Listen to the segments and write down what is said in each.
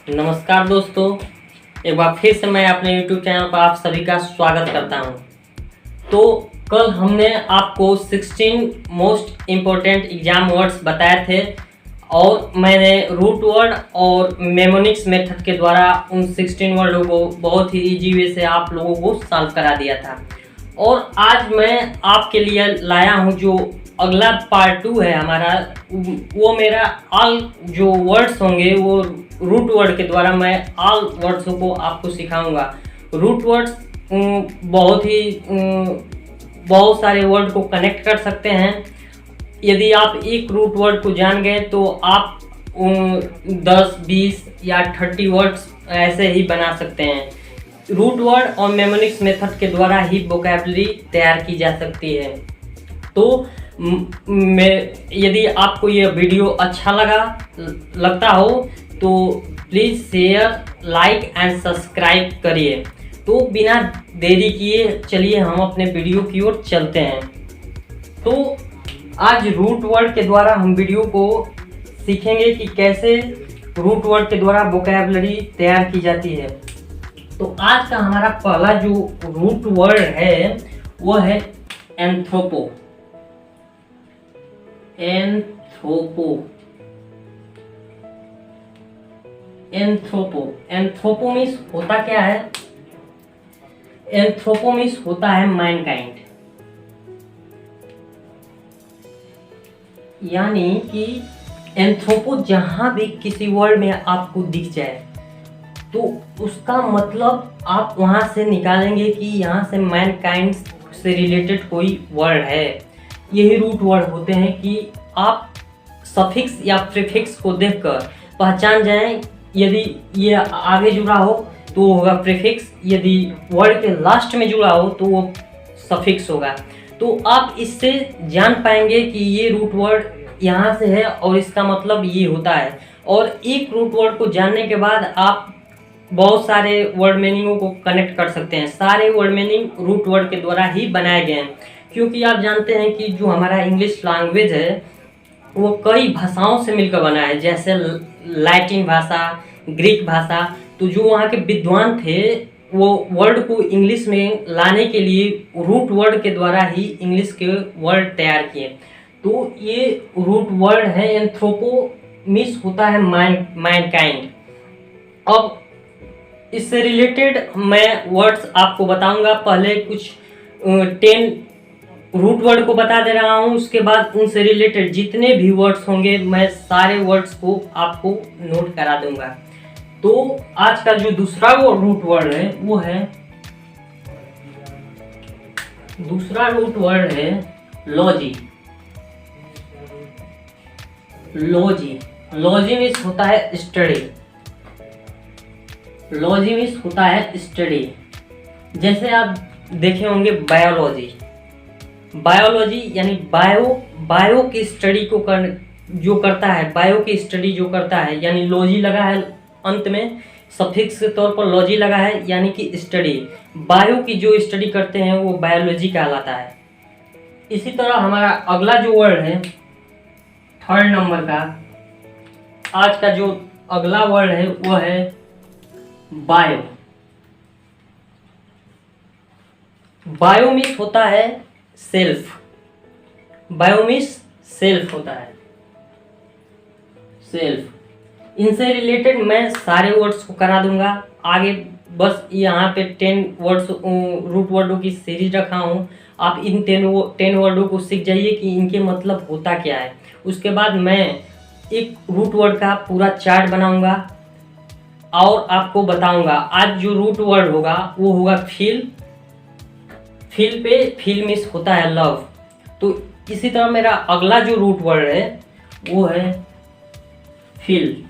नमस्कार दोस्तों, एक बार फिर से मैं अपने YouTube चैनल पर आप सभी का स्वागत करता हूं। तो कल हमने आपको 16 मोस्ट इम्पोर्टेंट एग्जाम वर्ड्स बताए थे और मैंने रूट वर्ड और मेमोनिक्स मेथड के द्वारा उन 16 वर्डों को बहुत ही इजी वे से आप लोगों को सॉल्व करा दिया था। और आज मैं आपके लिए लाया हूं जो अगला पार्ट 2 है हमारा, वो मेरा ऑल जो वर्ड्स होंगे वो रूट वर्ड के द्वारा मैं ऑल वर्ड्सों को आपको सिखाऊंगा। रूट वर्ड्स बहुत सारे वर्ड को कनेक्ट कर सकते हैं। यदि आप एक रूट वर्ड को जान गए तो आप 10, 20 या 30 वर्ड्स ऐसे ही बना सकते हैं। रूट वर्ड और मेमोनिक्स मेथड के द्वारा ही वोकैबुलरी तैयार की जा सकती है। तो यदि आपको यह वीडियो अच्छा लगता हो तो please share, like and subscribe करिए। तो बिना देरी किए चलिए हम अपने वीडियो की ओर चलते हैं। तो आज रूट वर्ड के द्वारा हम वीडियो को सीखेंगे कि कैसे रूट वर्ड के द्वारा वोकैबुलरी तैयार की जाती है। तो आज का हमारा पहला जो रूट वर्ड है वो है anthropo. Anthropo anthropo anthropo means होता क्या है? एंथ्रोपो मीन्स होता है मैनकाइंड, यानी कि एंथ्रोपो जहां भी किसी वर्ड में आपको दिख जाए तो उसका मतलब आप वहां से निकालेंगे कि यहाँ से मैनकाइंड से रिलेटेड कोई वर्ड है। यही रूट वर्ड होते हैं कि आप सफिक्स या प्रीफिक्स को देखकर पहचान जाएं। यदि ये आगे जुड़ा हो तो वो होगा प्रीफिक्स, यदि वर्ड के लास्ट में जुड़ा हो तो वो सफिक्स होगा। तो आप इससे जान पाएंगे कि ये रूट वर्ड यहाँ से है और इसका मतलब ये होता है। और एक रूट वर्ड को जानने के बाद आप बहुत सारे वर्ड मीनिंगों को कनेक्ट कर सकते हैं। सारे वर्ड मीनिंग रूट वर्ड के द्वारा ही बनाए गए हैं, क्योंकि आप जानते हैं कि जो हमारा इंग्लिश लैंग्वेज है वो कई भाषाओं से मिलकर बना है, जैसे लैटिन भाषा, ग्रीक भाषा। तो जो वहाँ के विद्वान थे वो वर्ड को इंग्लिश में लाने के लिए रूट वर्ड के द्वारा ही इंग्लिश के वर्ड तैयार किए। तो ये रूट वर्ड है एंथ्रोपो मीन्स होता है मैनकाइंड। अब इससे रिलेटेड मैं वर्ड्स आपको बताऊंगा। पहले कुछ 10 रूट वर्ड को बता दे रहा हूं, उसके बाद उनसे रिलेटेड जितने भी वर्ड्स होंगे मैं सारे वर्ड्स को आपको नोट करा दूंगा। तो आज का जो दूसरा रूट वर्ड है वो है, दूसरा रूट वर्ड है लॉजी। लॉजी लॉजी मीन्स होता है स्टडी। लॉजी मीन्स होता है स्टडी। जैसे आप देखे होंगे बायोलॉजी, बायोलॉजी यानी बायो की स्टडी को जो करता है, बायो की स्टडी जो करता है, यानी लॉजी लगा है अंत में, सफिक्स के तौर पर लॉजी लगा है, यानी कि स्टडी। बायो की जो स्टडी करते हैं वो बायोलॉजी कहलाता है। इसी तरह हमारा अगला जो वर्ड है, थर्ड नंबर का आज का जो अगला वर्ड है वो है बायो। बायो मीन्स होता है सेल्फ। बायो मीन्स सेल्फ होता है, सेल्फ। इनसे रिलेटेड मैं सारे वर्ड्स को करा दूंगा आगे। बस यहाँ पे 10 वर्ड्स रूट वर्डों की सीरीज रखा हूँ। आप इन 10 वर्डों को सीख जाइए कि इनके मतलब होता क्या है। उसके बाद मैं एक रूट वर्ड का पूरा चार्ट बनाऊंगा और आपको बताऊंगा। आज जो रूट वर्ड होगा वो होगा फील। फील पे फील मीन्स होता है लव। तो इसी तरह मेरा अगला जो रूट वर्ड है वो है फील।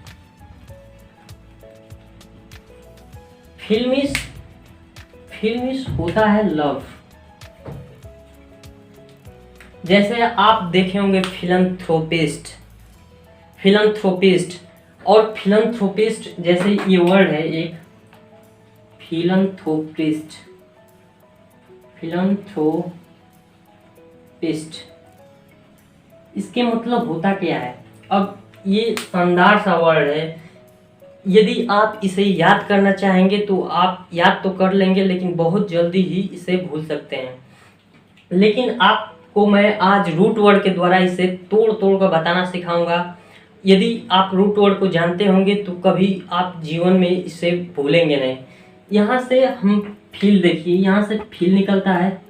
फील मीन्स होता है लव। जैसे आप देखे होंगे फिलंथ्रोपिस्ट, फिलंथ्रोपिस्ट और फिलंथ्रोपिस्ट, जैसे ये वर्ड है एक फिलंथ्रोपिस्ट, फिलंथ्रोपिस्ट, इसके मतलब होता क्या है? अब ये शानदार सा वर्ड है। यदि आप इसे याद करना चाहेंगे तो आप याद तो कर लेंगे, लेकिन बहुत जल्दी ही इसे भूल सकते हैं। लेकिन आपको मैं आज रूट वर्ड के द्वारा इसे तोड़ तोड़ कर बताना सिखाऊंगा। यदि आप रूट वर्ड को जानते होंगे तो कभी आप जीवन में इसे भूलेंगे नहीं। यहाँ से हम फील, देखिए यहाँ से फील निकलता है,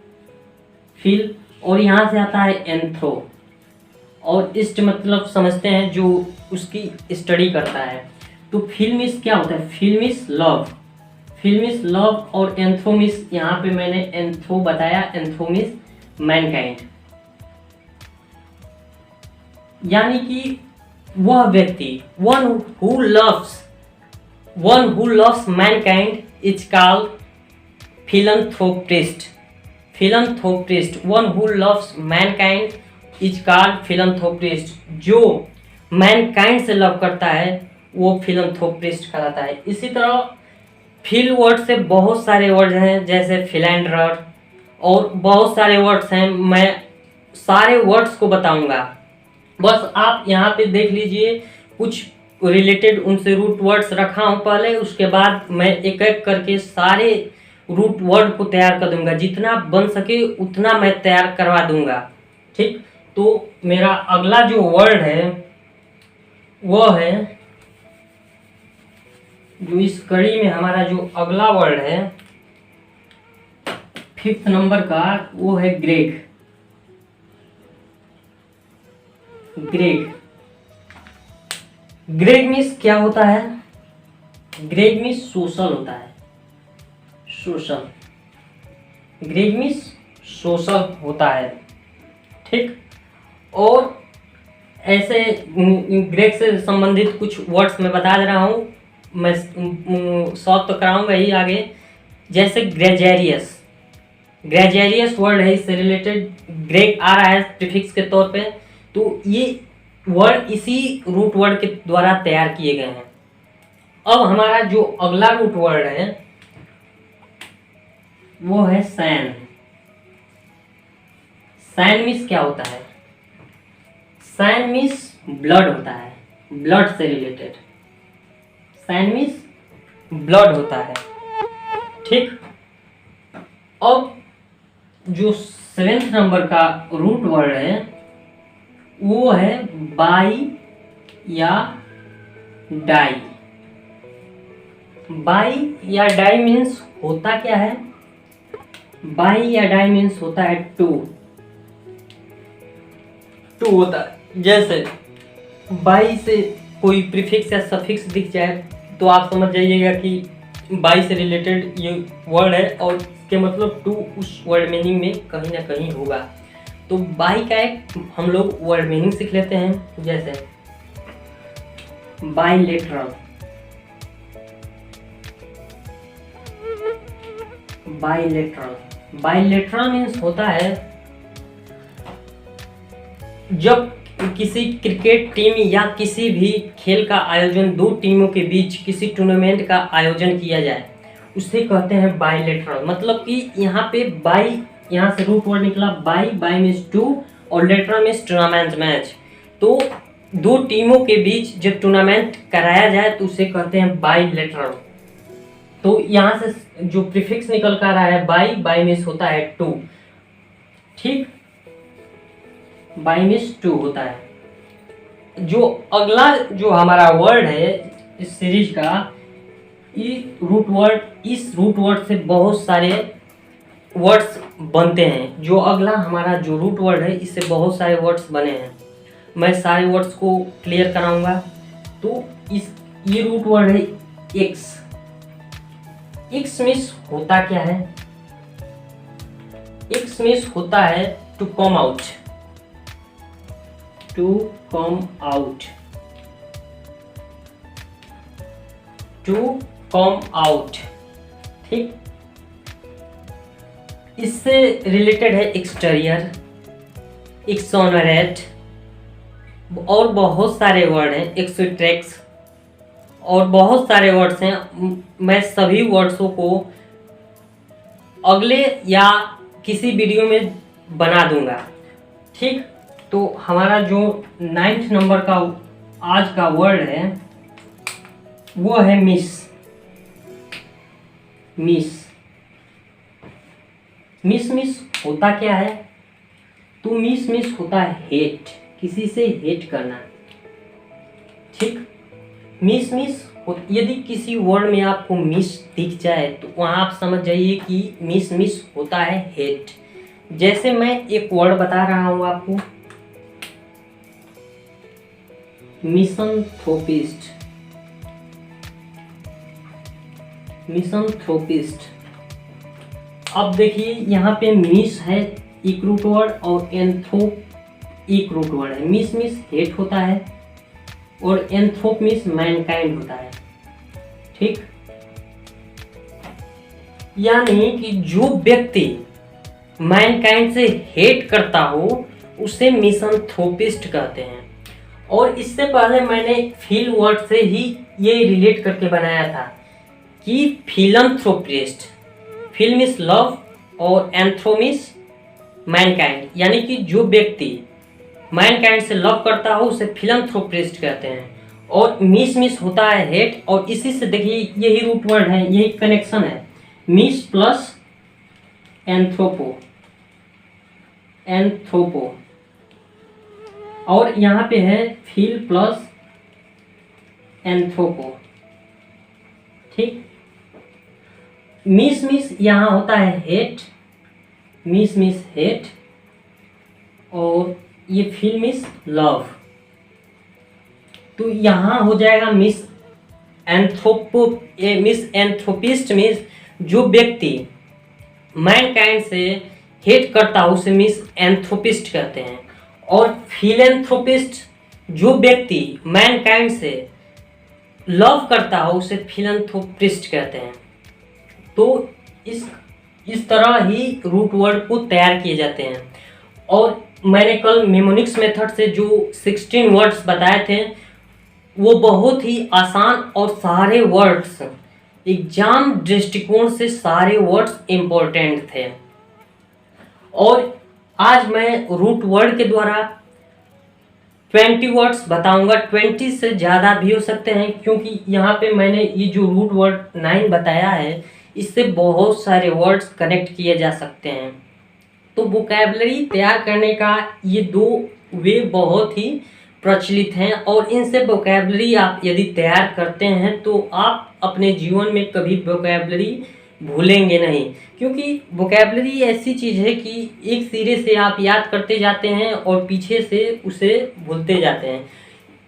फील, और यहाँ से आता है एंथ्रो, और इस्ट मतलब समझते हैं जो उसकी स्टडी करता है। तो फील मीन्स क्या होता है? Feel means love, feel means love, और एंथ्रो मीन्स, यहाँ पे मैंने एंथ्रो बताया, एंथ्रो मीन्स मैनकाइंड, यानी कि वह व्यक्ति, one who loves Mankind is called philanthropist. Philanthropist, one who loves Mankind is called philanthropist. जो मैनकाइंड से लव करता है वो फिलैंथ्रोपिस्ट कहलाता है। इसी तरह फील वर्ड से बहुत सारे वर्ड हैं, जैसे फिलैंडरर, और बहुत सारे वर्ड्स हैं। मैं सारे वर्ड्स को बताऊंगा, बस आप यहाँ पे देख लीजिए। कुछ रिलेटेड उनसे रूट वर्ड्स रखा हूँ पहले, उसके बाद मैं एक एक करके सारे रूट वर्ड को तैयार कर दूंगा। जितना बन सके उतना मैं तैयार करवा दूंगा, ठीक। तो मेरा अगला जो वर्ड है वो है, जो इस कड़ी में हमारा जो अगला वर्ड है 5th नंबर का, वो है ग्रेग। ग्रेग, ग्रेग मीन्स क्या होता है? ग्रेग मीन्स सोशल होता है, सोशल। ग्रेग मीन्स सोशल होता है, ठीक। और ऐसे ग्रेग से संबंधित कुछ वर्ड्स मैं बता दे रहा हूँ, मैं सॉल्व तो कराऊंगा ही आगे। जैसे ग्रेजेरियस, ग्रेजेरियस वर्ड है, इससे रिलेटेड ग्रेग आ रहा है प्रीफिक्स के तौर पे। तो ये वर्ड इसी रूट वर्ड के द्वारा तैयार किए गए हैं। अब हमारा जो अगला रूट वर्ड है वो है सैन। सैन मीन्स क्या होता है? सैन मीन्स ब्लड होता है, ब्लड से रिलेटेड। सैन मीन्स ब्लड होता है, ठीक। अब जो 7th नंबर का रूट वर्ड है वो है बाई या डाई। बाई या डाई मीन्स होता क्या है? बाई या डाई मीन्स होता है टू, टू होता है। जैसे बाई से कोई प्रीफिक्स या सफिक्स दिख जाए तो आप समझ जाइएगा कि बाई से रिलेटेड ये वर्ड है, और इसके मतलब टू उस वर्ड मीनिंग में कहीं ना कहीं होगा। तो बाई का एक हम लोग वर्ड मीनिंग सीख लेते हैं। जैसे बाइलेटरल, बाइलेटरल, बाइलेटरल मीन्स होता है जब किसी क्रिकेट टीम या किसी भी खेल का आयोजन, दो टीमों के बीच किसी टूर्नामेंट का आयोजन किया जाए, उसे कहते हैं बाइलेटरल। मतलब कि यहाँ पे बाई, यहाँ से रूट वर्ड निकला बाई, बाई मीन्स टू, और लेटरल मीन्स टूर्नामेंट मैच। तो दो टीमों के बीच जब टूर्नामेंट कराया जाए तो उसे कहते हैं बाइलेटरल। तो यहाँ से जो प्रीफिक्स निकल कर रहा है बाई, बाई मीन्स होता है टू, ठीक। बाई मीन्स टू होता है। जो अगला जो हमारा वर्ड है इस सीरीज का, इस रूट वर्ड से बहुत सारे वर्ड्स बनते हैं। जो अगला हमारा जो रूट वर्ड है इससे बहुत सारे वर्ड्स बने हैं। मैं सारे वर्ड्स को क्लियर कराऊंगा। तो ये रूट वर्ड है एक्स। एक्स मीन्स होता क्या है? एक्स मीन्स होता है to come out, to come out, to come out, ठीक। इससे रिलेटेड है एक्सटीरियर, एक्सोनरेट, और बहुत सारे वर्ड हैं, एक्सट्रैक्स, और बहुत सारे वर्ड्स हैं। मैं सभी वर्ड्सों को अगले या किसी वीडियो में बना दूंगा, ठीक। तो हमारा जो 9th नंबर का आज का वर्ड है वो है मिस। मिस मिस मिस होता क्या है? तो मिस मिस होता है हेट, किसी से हेट करना। ठीक, मिस मिस यदि किसी वर्ड में आपको मिस दिख जाए तो वहाँ आप समझ जाइए कि मिस मिस होता है हेट। जैसे मैं एक वर्ड बता रहा हूँ आपको, मिसनथ्रोपिस्ट। मिसनथ्रोपिस्ट, अब देखिए यहाँ पे मिस है एक रूट वर्ड और एंथ्रोप एक रूट वर्ड है। मिस मिस हेट होता है और एंथ्रोप मिस मैनकाइंड होता है। ठीक, यानी कि जो व्यक्ति मैनकाइंड से हेट करता हो उसे मिसनथ्रोपिस्ट कहते हैं। और इससे पहले मैंने फील वर्ड से ही ये रिलेट करके बनाया था कि फिलंथ्रोपिस्ट, फिल्म इज लव और एंथ्रोमिस मैनकाइंड, यानी कि जो व्यक्ति मैनकाइंड से लव करता हो उसे फिलंथ्रोपिस्ट कहते हैं। और मिस मिस होता है हेट, और इसी से देखिए यही रूट वर्ड है, यही कनेक्शन है, मिस प्लस एंथ्रोपो, एंथ्रोपो, और यहाँ पे है फील प्लस एंथ्रोपो। ठीक, मिस मिस यहाँ होता है हेट, मिस मिस हेट, और ये फील मिस लव। तो यहाँ हो जाएगा मिस एंथ्रोपो, मिस एंथ्रोपिस्ट मीन्स जो व्यक्ति मैनकाइंड से हेट करता हो उसे मिस एंथ्रोपिस्ट कहते हैं। और फिलेंथ्रोपिस्ट जो व्यक्ति मैनकाइंड से लव करता हो उसे फिलेंथ्रोपिस्ट कहते हैं। तो इस तरह ही रूट वर्ड को तैयार किए जाते हैं। और मैंने कल मेमोनिक्स मेथड से जो 16 वर्ड्स बताए थे वो बहुत ही आसान, और सारे वर्ड्स एग्जाम दृष्टिकोण से सारे वर्ड्स इंपॉर्टेंट थे। और आज मैं रूट वर्ड के द्वारा 20 वर्ड्स बताऊंगा, 20 से ज़्यादा भी हो सकते हैं, क्योंकि यहाँ पे मैंने ये जो रूट वर्ड 9 बताया है इससे बहुत सारे वर्ड्स कनेक्ट किए जा सकते हैं। तो वोकैबलरी तैयार करने का ये दो वे बहुत ही प्रचलित हैं, और इनसे वोकैबलरी आप यदि तैयार करते हैं तो आप अपने जीवन में कभी वोकैबलरी भूलेंगे नहीं। क्योंकि वोकैबलरी ऐसी चीज़ है कि एक सिरे से आप याद करते जाते हैं और पीछे से उसे भूलते जाते हैं।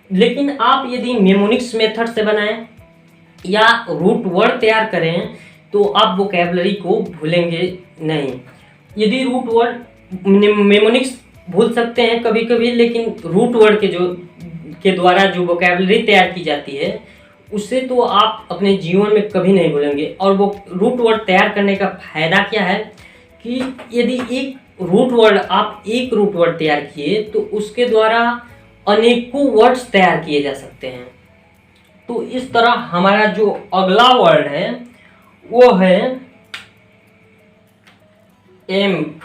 लेकिन आप यदि मेमोनिक्स मेथड से बनाएं या रूट वर्ड तैयार करें तो आप वोकैबलरी को भूलेंगे नहीं। यदि रूट वर्ड मेमोनिक्स भूल सकते हैं कभी कभी, लेकिन रूट वर्ड के द्वारा जो वोकैबलरी तैयार की जाती है उससे तो आप अपने जीवन में कभी नहीं भूलेंगे। और वो रूट वर्ड तैयार करने का फायदा क्या है कि यदि एक रूट वर्ड आप एक रूट वर्ड तैयार किए तो उसके द्वारा अनेकों वर्ड्स तैयार किए जा सकते हैं। तो इस तरह हमारा जो अगला वर्ड है वो है एम्प।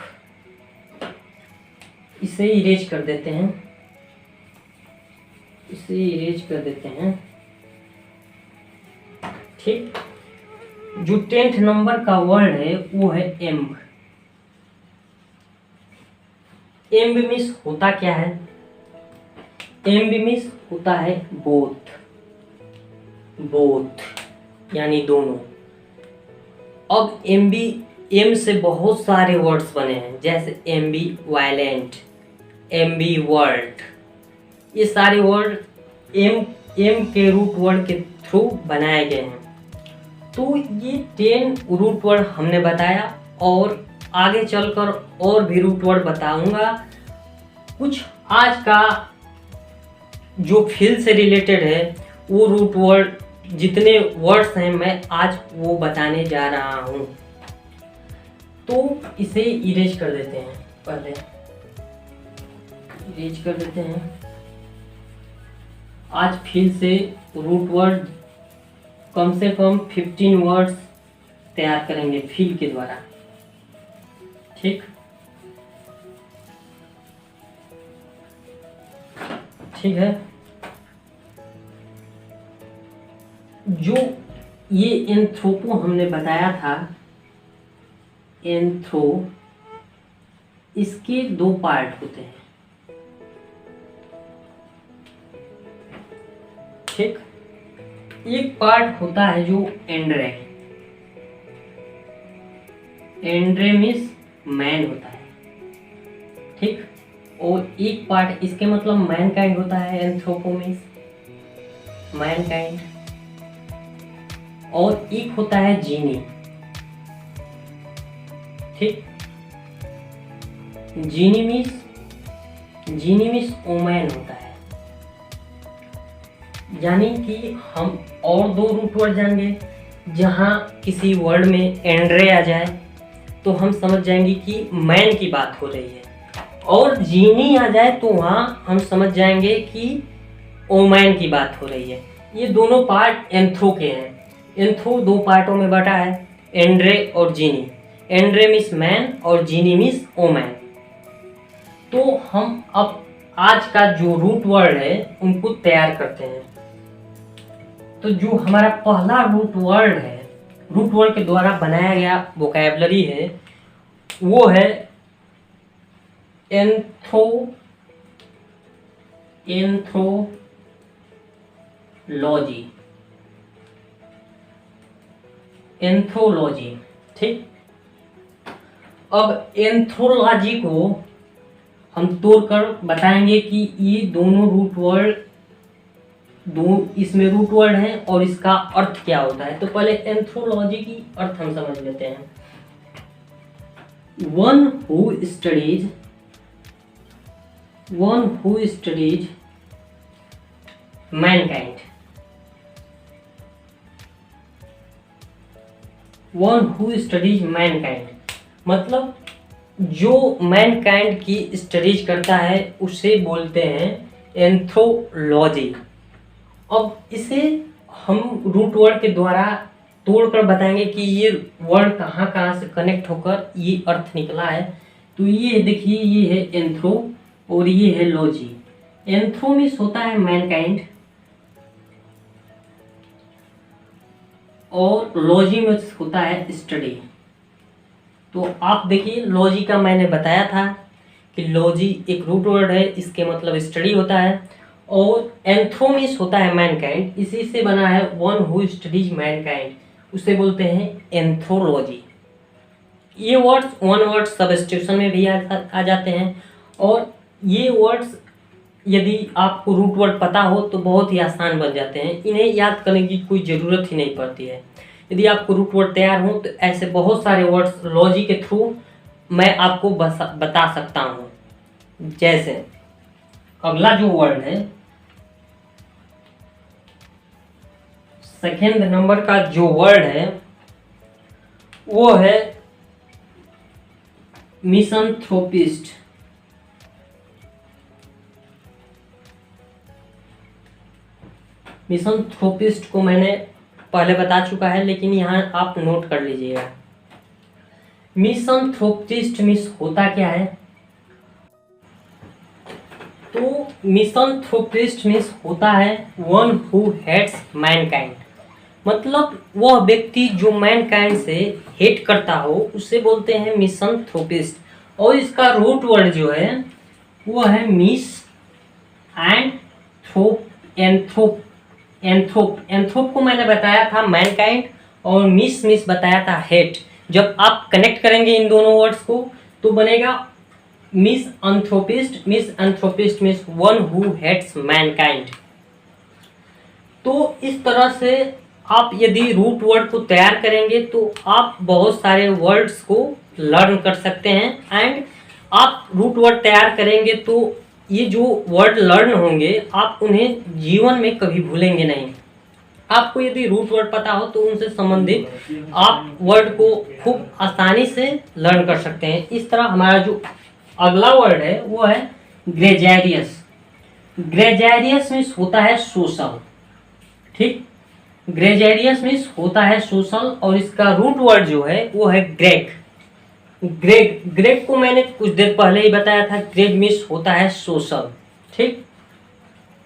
इसे इरेज कर देते हैं, इसे इरेज कर देते हैं। ठीक, जो 10th नंबर का वर्ड है वो है एम्ब। एम्ब मीन्स होता क्या है? एम्ब मीन्स होता है बोथ, बोथ यानी दोनों। अब एम से बहुत सारे वर्ड्स बने हैं, जैसे एम्बी वायलेंट, एम्बी वर्ड, ये सारे वर्ड एम के रूट वर्ड के थ्रू बनाए गए हैं। तो ये 10 रूट वर्ड हमने बताया, और आगे चलकर और भी रूट वर्ड बताऊंगा। कुछ आज का जो फील्ड से रिलेटेड है वो रूट वर्ड, जितने वर्ड्स हैं मैं आज वो बताने जा रहा हूँ। तो इसे इरेज कर देते हैं, पहले इरेज कर देते हैं। आज फिर से रूट वर्ड कम से कम 15 वर्ड्स तैयार करेंगे फिल के द्वारा। ठीक, ठीक है। जो ये एंथ्रोपो हमने बताया था, एंथ्रो, इसके दो पार्ट होते हैं, ठीक। एक पार्ट होता है जो एंड्रे, एंड्रेमिस मैन होता है, ठीक। और एक पार्ट इसके मतलब मैनकाइंड होता है, एंथ्रोपोमिस मैनकाइंड। और एक होता है जीनी, ठीक। जीनीमिस ओमैन होता है। यानी कि हम और दो रूट वर्ड जानेंगे, जहां किसी वर्ड में एंड्रे आ जाए तो हम समझ जाएंगे कि मैन की बात हो रही है, और जीनी आ जाए तो वहां हम समझ जाएंगे कि ओमैन की बात हो रही है। ये दोनों पार्ट एंथ्रो के हैं। एंथ्रो दो पार्टों में बटा है, एंड्रे और जीनी। एंड्रे मिस मैन और जीनी मिस ओमैन। तो हम अब आज का जो रूट वर्ड है उनको तैयार करते हैं। तो जो हमारा पहला रूट वर्ड है, रूट वर्ड के द्वारा बनाया गया वोकैबुलरी है, वो है एंथ्रोलॉजी, ठीक। अब एंथ्रोलॉजी को हम तोड़कर बताएंगे कि ये दोनों रूट वर्ड, इसमें रूट वर्ड है और इसका अर्थ क्या होता है। तो पहले एंथ्रोलॉजी की अर्थ हम समझ लेते हैं। One who studies Mankind, one who studies Mankind मतलब जो मैनकाइंड की स्टडीज करता है उसे बोलते हैं एंथ्रोलॉजी। अब इसे हम रूट वर्ड के द्वारा तोड़कर बताएंगे कि ये वर्ड कहाँ कहाँ से कनेक्ट होकर ये अर्थ निकला है। तो ये देखिए, ये है एंथ्रो और ये है लॉजी। एंथ्रो मीन्स होता है मैनकाइंड और लॉजी मीन्स होता है स्टडी। तो आप देखिए, लॉजी का मैंने बताया था कि लॉजी एक रूट वर्ड है, इसके मतलब स्टडी होता है। और एंथ्रोमिस होता है मैनकाइंड, इसी से बना है वन हु स्टडीज मैनकाइंड, उसे बोलते हैं एंथ्रोलॉजी। ये वर्ड्स वन वर्ड सब्स्टिट्यूशन में भी आ जाते हैं। और ये वर्ड्स यदि आपको रूट वर्ड पता हो तो बहुत ही आसान बन जाते हैं, इन्हें याद करने की कोई ज़रूरत ही नहीं पड़ती है। यदि आपको रूट वर्ड तैयार हो तो ऐसे बहुत सारे वर्ड्स लॉजी के थ्रू मैं आपको बता सकता हूँ। जैसे अगला जो वर्ड है, सेकेंड नंबर का जो वर्ड है वो है मिसंथ्रोपिस्ट। मिसंथ्रोपिस्ट को मैंने पहले बता चुका है, लेकिन यहाँ आप नोट कर लीजिएगा। मिसंथ्रोपिस्ट मीन्स होता क्या है? तो मिसंथ्रोपिस्ट मीन्स होता है वन हु हेट्स मैनकाइंड, मतलब वह व्यक्ति जो मैनकाइंड से हेट करता हो उसे बोलते हैं मिसंथ्रोपिस्ट। और इसका रूट वर्ड जो है वो है मिस एंड थ्रोप, एंथ्रोप। एंथ्रोप को मैंने बताया था मैनकाइंड और मिस बताया था हेट। जब आप कनेक्ट करेंगे इन दोनों वर्ड्स को तो बनेगा misanthropist. Misanthropist means one who hates mankind. तो इस तरह से आप यदि रूट वर्ड को तैयार करेंगे तो आप बहुत सारे वर्ड्स को लर्न कर सकते हैं। एंड आप रूट वर्ड तैयार करेंगे तो ये जो वर्ड लर्न होंगे आप उन्हें जीवन में कभी भूलेंगे नहीं। आपको यदि रूट वर्ड पता हो तो उनसे संबंधित आप वर्ड को खूब आसानी से लर्न कर सकते हैं। इस तरह हमारा जो अगला वर्ड है वो है ग्रेजेरियस। ग्रेजेरियस मीन्स होता है सोशल, ठीक। ग्रेजेरियस मीन्स होता है सोशल और इसका रूट वर्ड जो है वो है ग्रेग। ग्रेग को मैंने कुछ देर पहले ही बताया था, ग्रेग मीन्स होता है सोशल, ठीक।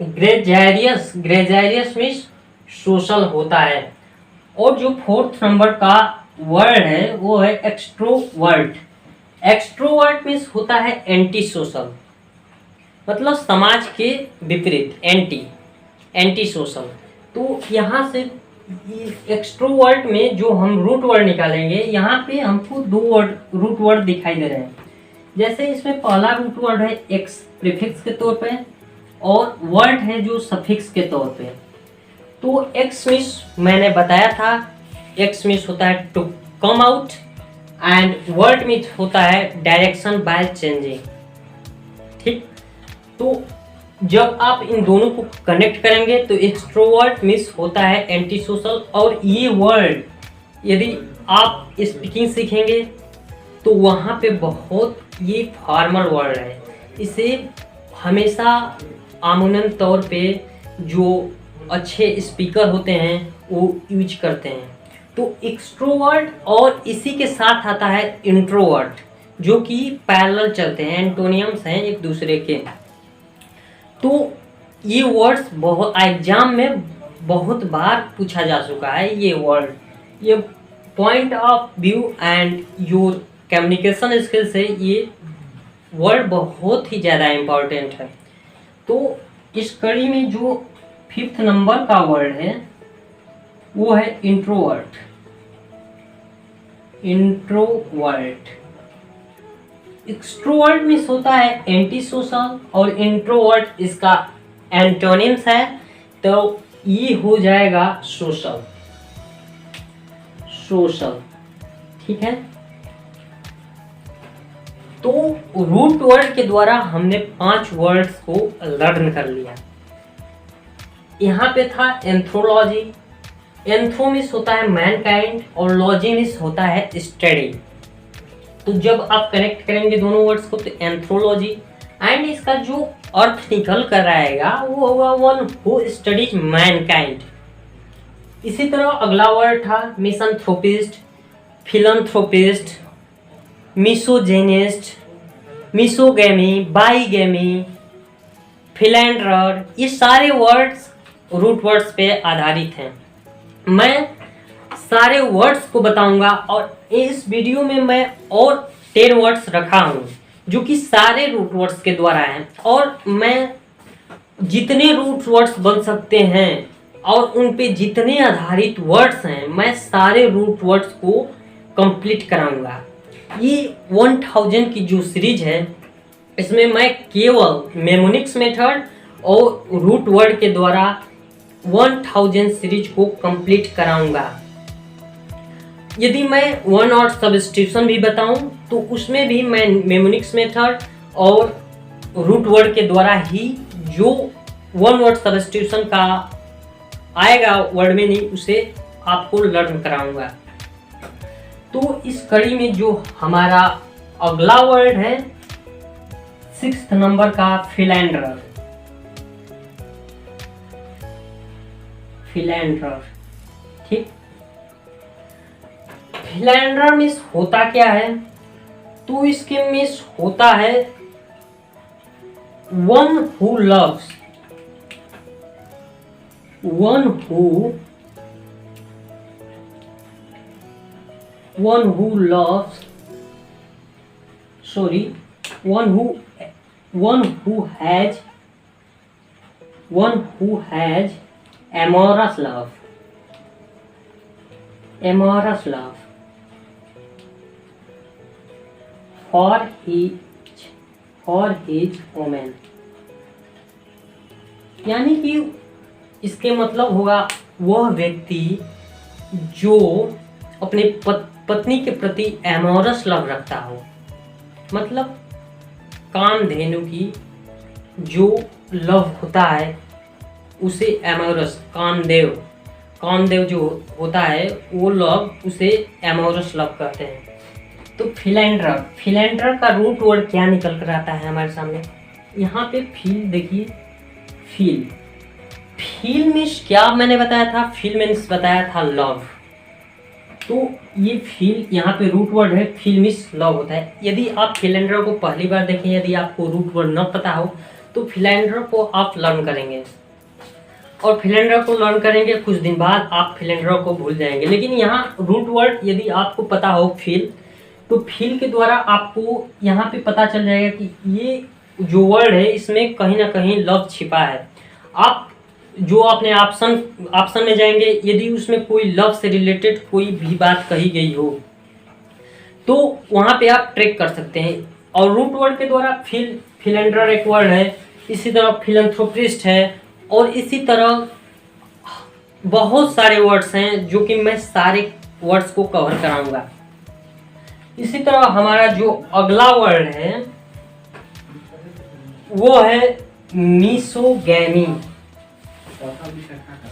ग्रेजेरियस मीन्स सोशल होता है। और जो फोर्थ नंबर का वर्ड है वो है एक्सट्रोवर्ट। एक्सट्रोवर्ट मीन्स होता है एंटी सोशल, मतलब समाज के विपरीत, एंटी सोशल। तो यहाँ से एक्सट्रोवर्ट में जो हम रूट वर्ड निकालेंगे, यहाँ पे हमको दो रूट वर्ड दिखाई दे रहे हैं। जैसे इसमें पहला रूट वर्ड है एक्स प्रीफिक्स के तौर पे, और वर्ड है जो सफिक्स के तौर पे। तो एक्स मीन्स मैंने बताया था, एक्स मीन्स होता है to come out, and word means होता है डायरेक्शन बाय चेंजिंग। ठीक, तो जब आप इन दोनों को कनेक्ट करेंगे तो एक्सट्रोवर्ट मीन्स होता है एंटी सोशल। और ये वर्ड यदि आप स्पीकिंग सीखेंगे तो वहाँ पे बहुत ये फॉर्मल वर्ड है, इसे हमेशा आमूनन तौर पे जो अच्छे स्पीकर होते हैं वो यूज करते हैं। तो एक्सट्रोवर्ट और इसी के साथ आता है इंट्रोवर्ट, जो कि पैरेलल चलते हैं, एंटोनियम्स हैं एक दूसरे के। तो ये वर्ड्स बहुत एग्जाम में बहुत बार पूछा जा चुका है। ये वर्ड, ये point of view and your communication skill से ये वर्ड बहुत ही ज़्यादा इम्पोर्टेंट है। तो इस कड़ी में जो फिफ्थ नंबर का वर्ड है वो है इंट्रोवर्ट। इंट्रोवर्ट, एक्सट्रोवर्ट मीन्स होता है एंटी सोशल और इंट्रोवर्ट इसका एंटोनिम्स है, तो ये हो जाएगा सोशल। सोशल, ठीक है। तो रूट वर्ड के द्वारा हमने 5 वर्ड्स को लर्न कर लिया। यहाँ पे था एंथ्रोलॉजी। एंथ्रो मीन्स होता है मैनकाइंड और लॉजी मीन्स होता है स्टडी। तो जब आप कनेक्ट करेंगे दोनों वर्ड्स को तो एंथ्रोलॉजी, एंड इसका जो अर्थ निकल कर आएगा वो होगा वन हु स्टडीज मैनकाइंड। इसी तरह अगला वर्ड था मिसंथ्रोपिस्ट, फिलंथ्रोपिस्ट, मिसोजेनिस्ट, मिसोगेमी, बाईगेमी, फिलैंड्रर। ये सारे वर्ड्स रूट वर्ड्स पे आधारित हैं। मैं सारे वर्ड्स को बताऊंगा और इस वीडियो में मैं और 10 वर्ड्स रखा हूँ जो कि सारे रूट वर्ड्स के द्वारा हैं, और मैं जितने रूट वर्ड्स बन सकते हैं और उन पे जितने आधारित वर्ड्स हैं मैं सारे रूट वर्ड्स को कंप्लीट कराऊंगा। ये 1000 की जो सीरीज है इसमें मैं केवल मेमोनिक्स मेथड और रूट वर्ड के द्वारा 1000 सीरीज को कंप्लीट कराऊंगा। यदि मैं वन वर्ड सब्स्टिट्यूशन भी बताऊं तो उसमें भी मैं मेमोनिक्स मेथड और रूट वर्ड के द्वारा ही जो वन वर्ड सब्स्टिट्यूशन का आएगा वर्ड में नहीं उसे आपको लर्न कराऊंगा। तो इस कड़ी में जो हमारा अगला वर्ड है 6th नंबर का फिलैंड्रर। फिलैंड्रर, ठीक। फिलैंड्रर मीन्स होता क्या है, तो इसके मीन्स होता है one who loves, one who loves, sorry, one who has amorous love for his woman। यानी कि इसके मतलब होगा वह व्यक्ति जो अपने पत्नी के प्रति एमोरस लव रखता हो, मतलब कामधेनु की जो लव होता है उसे एमोरस, कामदेव जो होता है वो लव उसे एमोरस लव कहते हैं। तो फिलैंड्रर का रूट वर्ड क्या निकल कर आता है हमारे सामने, यहाँ पे फील देखिए, फील मीन्स क्या मैंने बताया था, फील मीन्स बताया था लव। तो ये फील यहाँ पे रूट वर्ड है, फील मीन्स लव होता है। यदि आप फिलैंड्रर को पहली बार देखें, यदि आपको रूट वर्ड न पता हो तो फिलैंड्रर को आप लर्न करेंगे। और फिलेंडर को लर्न करेंगे, कुछ दिन बाद आप फिलेंडर को भूल जाएंगे। लेकिन यहाँ रूट वर्ड यदि आपको पता हो फील, तो फील के द्वारा आपको यहाँ पे पता चल जाएगा कि ये जो वर्ड है इसमें कहीं ना कहीं लव छिपा है। आप जो अपने ऑप्शन में जाएंगे, यदि उसमें कोई लव से रिलेटेड कोई भी बात कही गई हो तो वहाँ पे आप ट्रैक कर सकते हैं। और रूट वर्ड के द्वारा फिलेंडर एक वर्ड है, इसी तरह फिलैंथ्रोपिस्ट है, और इसी तरह बहुत सारे वर्ड्स हैं जो कि मैं सारे वर्ड्स को कवर कराऊंगा। इसी तरह हमारा जो अगला वर्ड है वो है मिसोगैमी।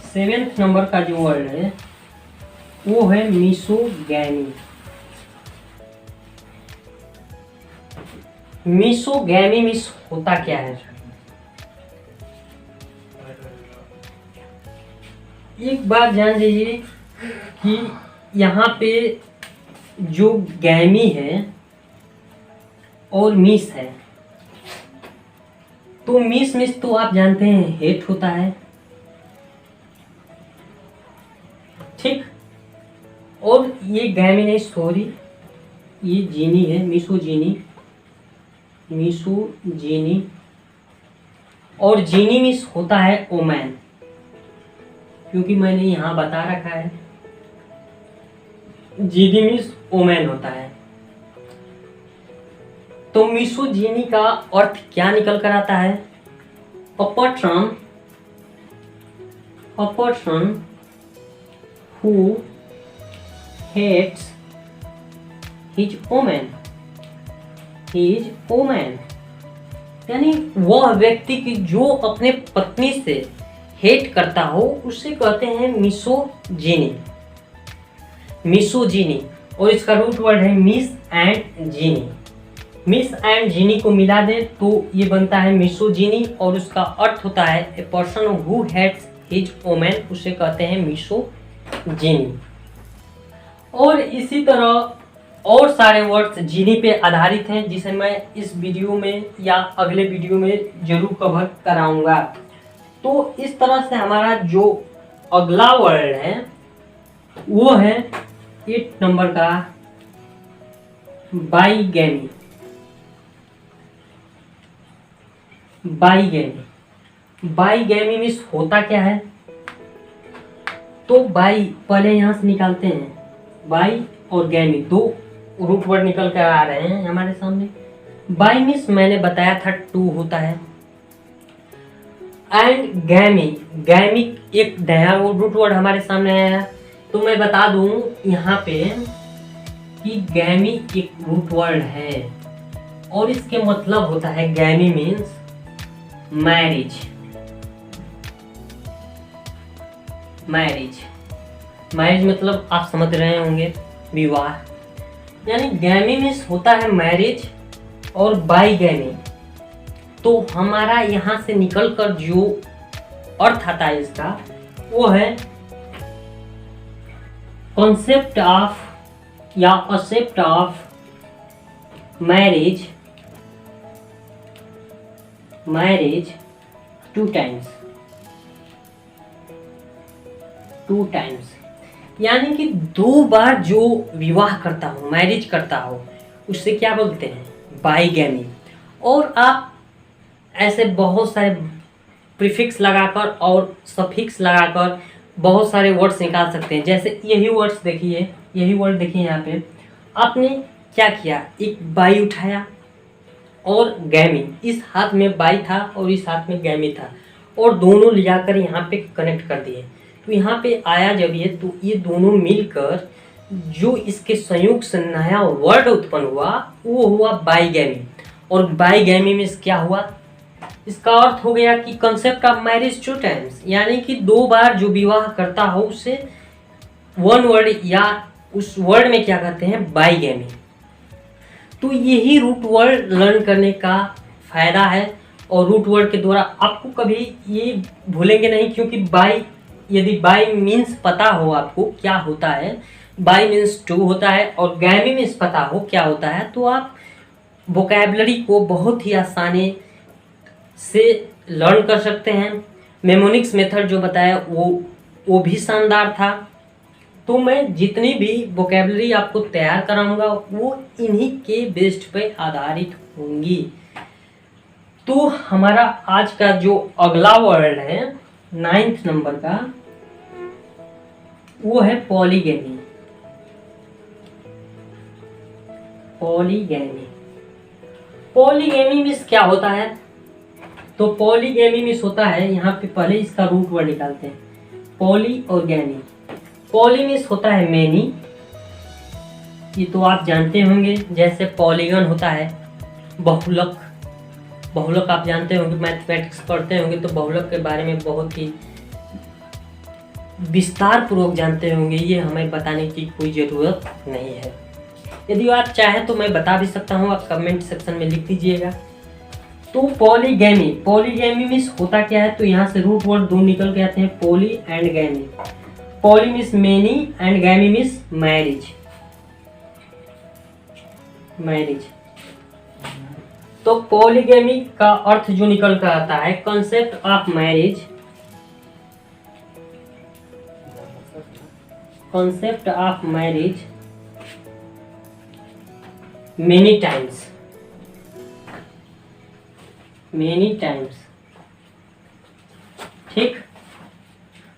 7th नंबर का जो वर्ड है वो है मिसोगैमी। मिसोगैमी मिस होता क्या है? एक बात जान लीजिए कि यहाँ पे जो गैमी है और मिस है, तो मिस तो आप जानते हैं हेट होता है, ठीक। और ये गैमी नहीं, सॉरी, ये जीनी है, मिसोजीनी। और जीनी मिस होता है ओमैन, क्योंकि मैंने यहाँ बता रखा है जीनी मिस ओमैन होता है। तो मिसोजीनी का अर्थ क्या निकल कर आता है? A person who hates his woman, यानी वह व्यक्ति की जो अपने पत्नी से हेट करता हो उसे कहते हैं मिसोजीनी। और इसका रूट वर्ड है mis and gyny. Mis and gyny को मिला दे तो ये बनता है मिसोजीनी, और उसका अर्थ होता है a person who hates his woman, उसे कहते हैं मिसोजीनी। और इसी तरह और सारे वर्ड्स जीनी पे आधारित हैं, जिसे मैं इस वीडियो में या अगले वीडियो में जरूर कवर कराऊंगा। तो इस तरह से हमारा जो अगला वर्ड है वो है 8 नंबर का बाईगैमी। बाईगैमी मीन्स होता क्या है? तो बाई पहले यहाँ से निकालते हैं, बाई और गैमी दो रूट वर्ड निकल कर आ रहे हैं हमारे सामने। बाई मीन्स मैंने बताया था 2 होता है, एंड गैमी एक नया रूट वर्ड हमारे सामने आया। तो मैं बता दूं यहाँ पे कि गैमी एक रूट वर्ड है और इसके मतलब होता है गैमी मीन्स मैरिज मतलब आप समझ रहे होंगे, विवाह। यानी गैमी मीन्स होता है मैरिज और बाईगैमी। तो हमारा यहाँ से निकलकर जो अर्थ आता है इसका वो है कॉन्सेप्ट ऑफ या एक्सेप्ट ऑफ मैरिज 2 टाइम्स, यानी कि 2 बार जो विवाह करता हो, मैरिज करता हो, उससे क्या बोलते हैं? बाईगैमी। और आप ऐसे बहुत सारे प्रीफिक्स लगाकर और सफिक्स लगाकर बहुत सारे वर्ड्स निकाल सकते हैं। जैसे यही वर्ड देखिए यहाँ पे आपने क्या किया, एक बाई उठाया और गैमी, इस हाथ में बाई था और इस हाथ में गैमी था, और दोनों ले जाकर यहाँ पे कनेक्ट कर दिए। तो यहाँ पे आया जब ये, तो ये दोनों मिलकर जो इसके संयोग से नया वर्ड उत्पन्न हुआ वो हुआ बाईगैमी। और बाईगैमी में क्या हुआ? इसका अर्थ हो गया कि कंसेप्ट ऑफ मैरिज 2 टाइम्स, यानी कि 2 बार जो विवाह करता हो उसे 1 वर्ड या उस वर्ड में क्या कहते हैं? बाईगैमी। तो यही रूट वर्ड लर्न करने का फायदा है। और रूट वर्ड के द्वारा आपको कभी ये भूलेंगे नहीं, क्योंकि यदि बाई मीन्स पता हो आपको क्या होता है, बाई मीन्स 2 होता है, और गैमी मीन्स पता हो क्या होता है, तो आप वोकैबुलरी को बहुत ही आसानी से लर्न कर सकते हैं। मेमोनिक्स मेथड जो बताया वो भी शानदार था। तो मैं जितनी भी वोकेबलरी आपको तैयार कराऊंगा वो इन्हीं के बेस्ड पे आधारित होंगी। तो हमारा आज का जो अगला वर्ड है 9th नंबर का, वो है पॉलीगैमी। पॉलीगैमी, पॉलीगैमी मीन्स क्या होता है? तो पॉलीगैमी मीन्स होता है, यहाँ पे पहले इसका रूट वर्ड निकालते हैं, पॉली और गैमी। पॉली मीन्स होता है मैनी, ये तो आप जानते होंगे। जैसे पॉलीगन होता है बहुलक, बहुलक आप जानते होंगे, मैथमेटिक्स पढ़ते होंगे तो बहुलक के बारे में बहुत ही विस्तार पूर्वक जानते होंगे, ये हमें बताने की कोई ज़रूरत नहीं है। यदि आप चाहें तो मैं बता भी सकता हूँ, आप कमेंट सेक्शन में लिख दीजिएगा। तो पॉलीगैमी, पॉलीगैमी मीन्स होता क्या है? तो यहाँ से रूट वर्ड दो निकल के आते हैं, poly and gamy. Poly means many and gamy means marriage, marriage. तो पॉलीगैमी का अर्थ जो निकल कर आता है, concept of marriage, concept of marriage many times, many times, ठीक।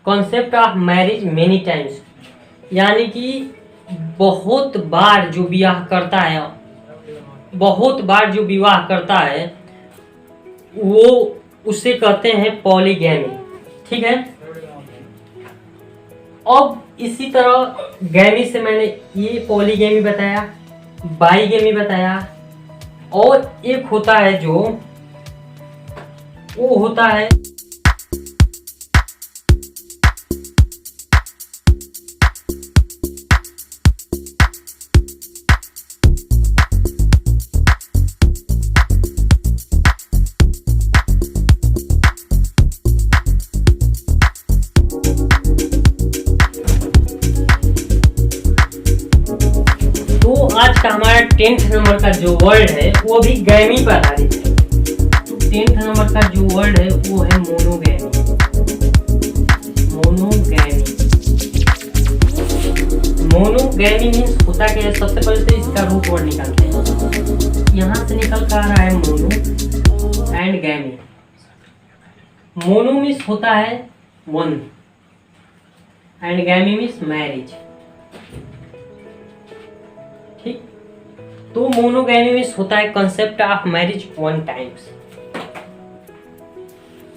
Concept of marriage many times यानी कि बहुत बार जो विवाह करता है, बहुत बार जो विवाह करता है वो उसे कहते हैं पॉलीगैमी, ठीक है। अब इसी तरह गैमी से मैंने ये पॉलीगैमी बताया, बाईगैमी बताया, और एक होता है जो वो होता है आज का हमारा 10th नंबर का जो वर्ड है वो भी गैमी पर आधारित है। तो 10th नंबर का जो वर्ड है वो है मोनोगैमी, मोनोगैमी। मोनोगैमी मीन्स होता क्या है? सबसे पहले तो इसका रूट वर्ड निकालते हैं, यहाँ से निकल कर आ रहा है मोनो एंड गैमी। मोनो मीन्स होता है one and gamy means marriage, ठीक। तो मोनोगैमी मीन्स होता है concept of marriage one times,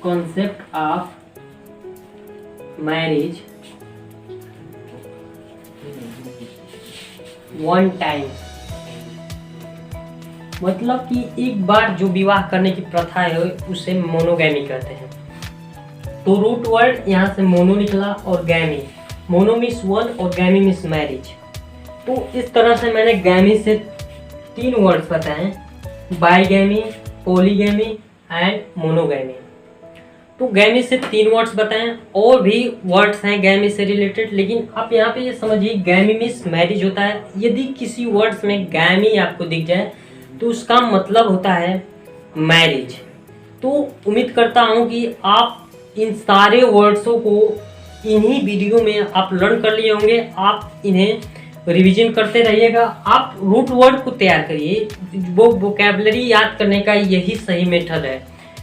concept of marriage one times, मतलब कि एक बार जो विवाह करने की प्रथा है उसे मोनोगैमी कहते हैं। तो रूट वर्ड यहाँ से मोनो निकला और गैमी, मोनो मीन्स वन और गैमी मीन्स मैरिज। तो इस तरह से मैंने गैमी से 3 वर्ड्स बताए, बाईगैमी, पॉलीगैमी एंड मोनोगैमी। तो गैमी से 3 वर्ड्स बताएं, और भी वर्ड्स हैं गैमी से रिलेटेड, लेकिन आप यहाँ पे ये समझिए गैमी मीन्स मैरिज होता है। यदि किसी वर्ड्स में गैमी आपको दिख जाए तो उसका मतलब होता है मैरिज। तो उम्मीद करता हूँ कि आप इन सारे वर्ड्सों को इन्हीं वीडियो में आप लर्न कर लिए होंगे। आप इन्हें रिवीजन करते रहिएगा, आप रूट वर्ड को तैयार करिए। वो वोकैबुलरी याद करने का यही सही मेथड है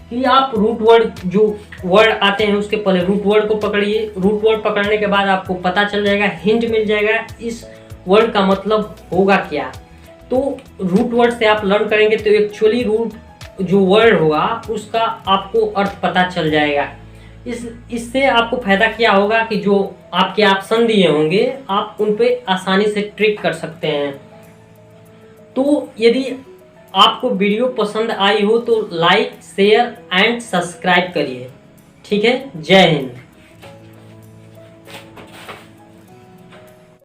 कि आप रूट वर्ड, जो वर्ड आते हैं उसके पहले रूट वर्ड को पकड़िए। रूट वर्ड पकड़ने के बाद आपको पता चल जाएगा, हिंट मिल जाएगा इस वर्ड का मतलब होगा क्या। तो रूट वर्ड से आप लर्न करेंगे तो एक्चुअली रूट जो वर्ड होगा उसका आपको अर्थ पता चल जाएगा। इससे आपको फायदा क्या होगा कि जो आपके ऑप्शन दिए होंगे आप उन पे आसानी से ट्रिक कर सकते हैं। तो यदि आपको वीडियो पसंद आई हो तो लाइक, शेयर एंड सब्सक्राइब करिए। ठीक है, जय हिंद।